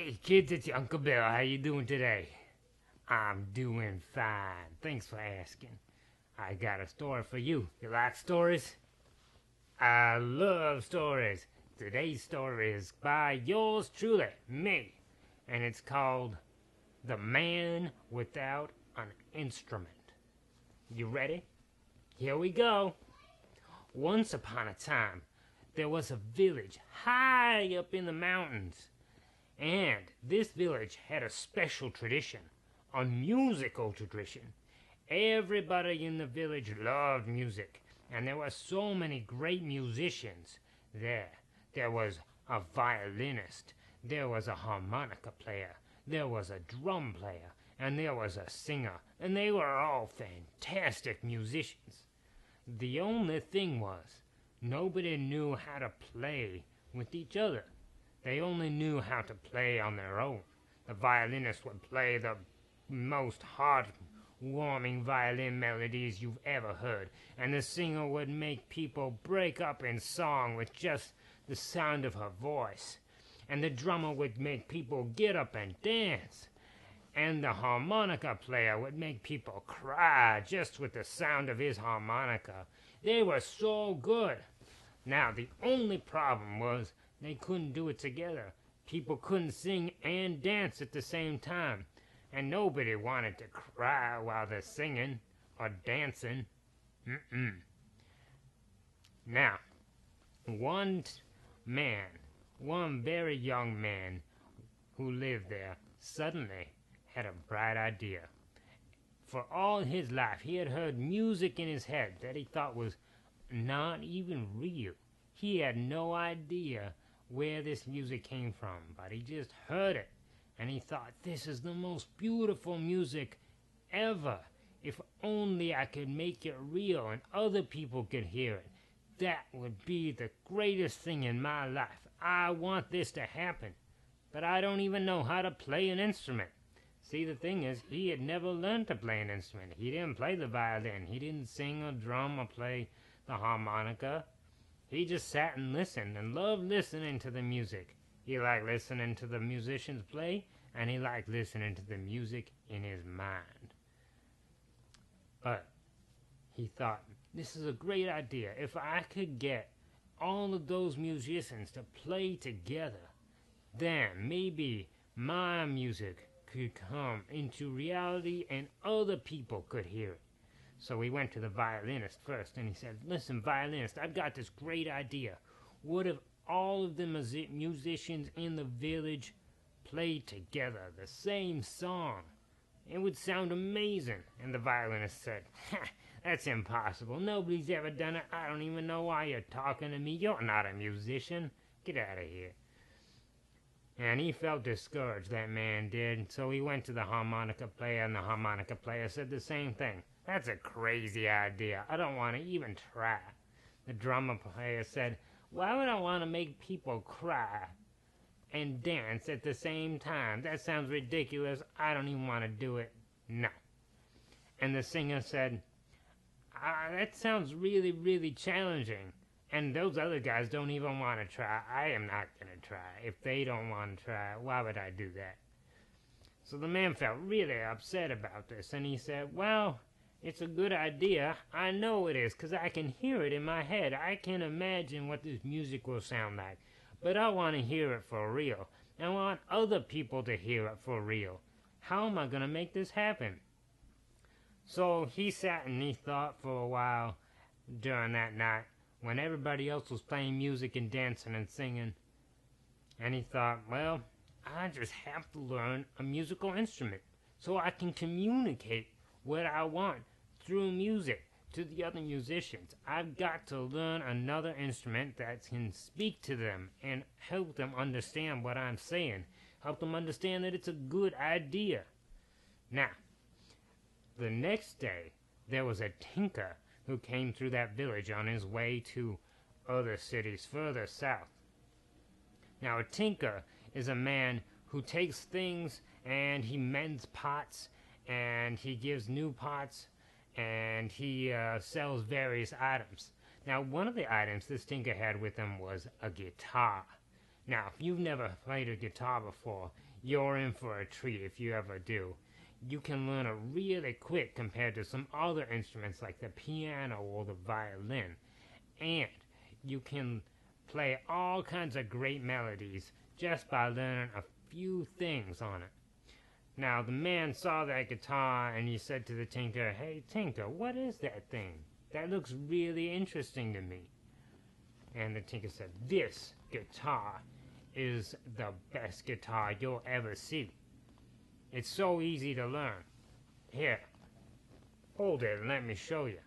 Hey kids, it's your Uncle Bill. How you doing today? I'm doing fine. Thanks for asking. I got a story for you. You like stories? I love stories. Today's story is by yours truly, me, and it's called The Man Without an Instrument. You ready? Here we go. Once upon a time, there was a village high up in the mountains. And this village had a special tradition, a musical tradition. Everybody in the village loved music, and there were so many great musicians there. There was a violinist, there was a harmonica player, there was a drum player, and there was a singer, and they were all fantastic musicians. The only thing was, nobody knew how to play with each other. They only knew how to play on their own. The violinist would play the most heart-warming violin melodies you've ever heard, and the singer would make people break up in song with just the sound of her voice. And the drummer would make people get up and dance. And the harmonica player would make people cry just with the sound of his harmonica. They were so good. Now, the only problem was they couldn't do it together. People couldn't sing and dance at the same time. And nobody wanted to cry while they're singing or dancing. Now, one very young man who lived there, suddenly had a bright idea. For all his life, he had heard music in his head that he thought was not even real. He had no idea where this music came from, but he just heard it, and he thought, this is the most beautiful music ever. If only I could make it real and other people could hear it. That would be the greatest thing in my life. I want this to happen, but I don't even know how to play an instrument. See, the thing is, he had never learned to play an instrument. He didn't play the violin. He didn't sing or drum or play the harmonica. He just sat and listened and loved listening to the music. He liked listening to the musicians play, and he liked listening to the music in his mind. But he thought, this is a great idea. If I could get all of those musicians to play together, then maybe my music could come into reality and other people could hear it. So he went to the violinist first, and he said, listen, violinist, I've got this great idea. What if all of the musicians in the village played together the same song? It would sound amazing. And the violinist said, that's impossible. Nobody's ever done it. I don't even know why you're talking to me. You're not a musician. Get out of here. And he felt discouraged, that man did. So he went to the harmonica player, and the harmonica player said the same thing. That's a crazy idea. I don't want to even try. The drummer player said, why would I want to make people cry and dance at the same time? That sounds ridiculous. I don't even want to do it. No. And the singer said, that sounds really, really challenging. And those other guys don't even want to try. I am not going to try. If they don't want to try, why would I do that? So the man felt really upset about this, and he said, well, it's a good idea. I know it is, because I can hear it in my head. I can imagine what this music will sound like. But I want to hear it for real. I want other people to hear it for real. How am I going to make this happen? So he sat and he thought for a while during that night, when everybody else was playing music and dancing and singing. And he thought, well, I just have to learn a musical instrument so I can communicate what I want through music to the other musicians. I've got to learn another instrument that can speak to them and help them understand what I'm saying. Help them understand that it's a good idea. Now, the next day, there was a tinker who came through that village on his way to other cities further south. Now, a tinker is a man who takes things and he mends pots, and he gives new pots, and he sells various items. Now, one of the items this tinker had with him was a guitar. Now, if you've never played a guitar before, you're in for a treat if you ever do. You can learn it really quick compared to some other instruments like the piano or the violin. And you can play all kinds of great melodies just by learning a few things on it. Now, the man saw that guitar and he said to the tinker, "Hey, tinker, what is that thing? That looks really interesting to me." And the tinker said, "This guitar is the best guitar you'll ever see. It's so easy to learn. Here, hold it and let me show you."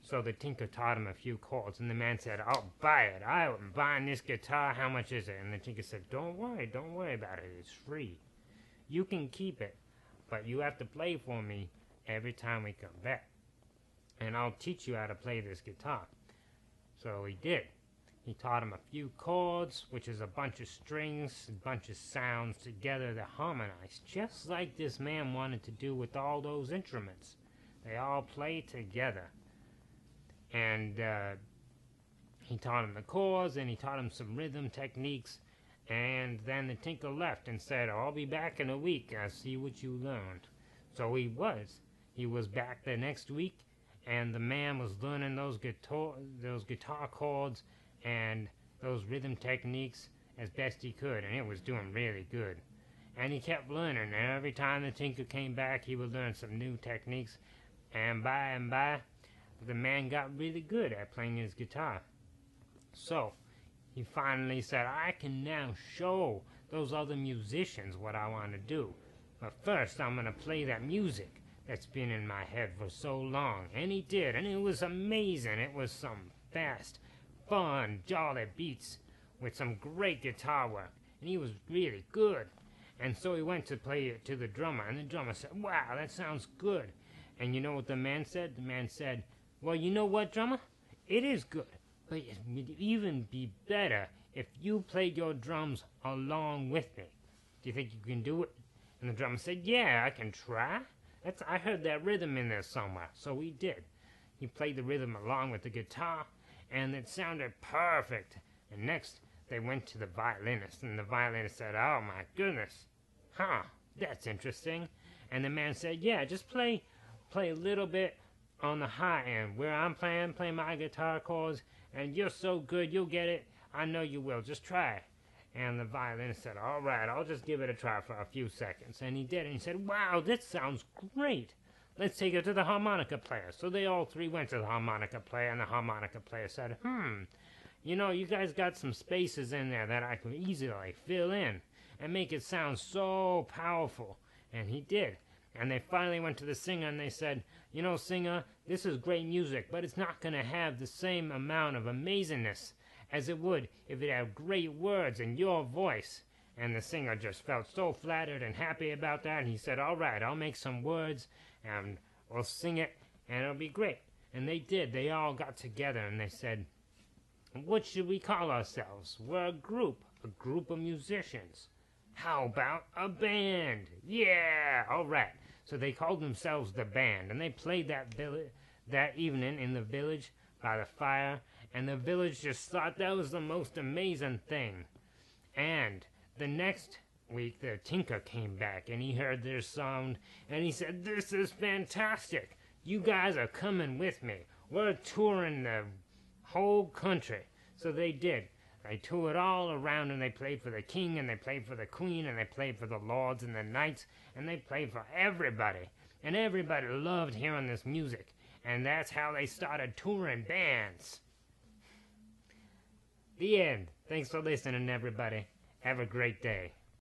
So the tinker taught him a few chords, and the man said, "I'll buy it. I'm buying this guitar. How much is it?" And the tinker said, don't worry about it. It's free. You can keep it, but you have to play for me every time we come back. And I'll teach you how to play this guitar." So he did. He taught him a few chords, which is a bunch of strings, a bunch of sounds together that harmonize, just like this man wanted to do with all those instruments. They all play together. And he taught him the chords, and he taught him some rhythm techniques. And then the tinker left and said, "I'll be back in a week. I'll see what you learned." So he was. He was back the next week, and the man was learning those guitar chords and those rhythm techniques as best he could, and it was doing really good. And he kept learning, and every time the tinker came back, he would learn some new techniques, and by, the man got really good at playing his guitar. So he finally said, "I can now show those other musicians what I want to do. But first, I'm going to play that music that's been in my head for so long." And he did, and it was amazing. It was some fast, fun, jolly beats with some great guitar work. And he was really good. And so he went to play it to the drummer, and the drummer said, "Wow, that sounds good." And you know what the man said? The man said, "Well, you know what, drummer? It is good, but it would even be better if you played your drums along with me. Do you think you can do it?" And the drummer said, "Yeah, I can try. I heard that rhythm in there somewhere." So he did. He played the rhythm along with the guitar, and it sounded perfect. And next, they went to the violinist, and the violinist said, "Oh, my goodness. That's interesting." And the man said, "Yeah, just play a little bit on the high end, where I'm playing my guitar chords, and you're so good, you'll get it. I know you will. Just try." And the violinist said, "All right, I'll just give it a try for a few seconds." And he did, and he said, "Wow, this sounds great. Let's take it to the harmonica player." So they all three went to the harmonica player, and the harmonica player said, "You know, you guys got some spaces in there that I can easily fill in and make it sound so powerful." And he did. And they finally went to the singer, and they said, "You know, singer, this is great music, but it's not going to have the same amount of amazingness as it would if it had great words in your voice." And the singer just felt so flattered and happy about that, and he said, "All right, I'll make some words, and we'll sing it, and it'll be great." And they did. They all got together, and they said, "What should we call ourselves? We're a group of musicians. How about a band? Yeah, all right." So they called themselves the band, and they played that evening in the village by the fire, and the village just thought that was the most amazing thing. And the next week, the tinker came back, and he heard their sound, and he said, "This is fantastic. You guys are coming with me. We're touring the whole country." So they did. They toured all around, and they played for the king, and they played for the queen, and they played for the lords and the knights, and they played for everybody. And everybody loved hearing this music, and that's how they started touring bands. The end. Thanks for listening, everybody. Have a great day.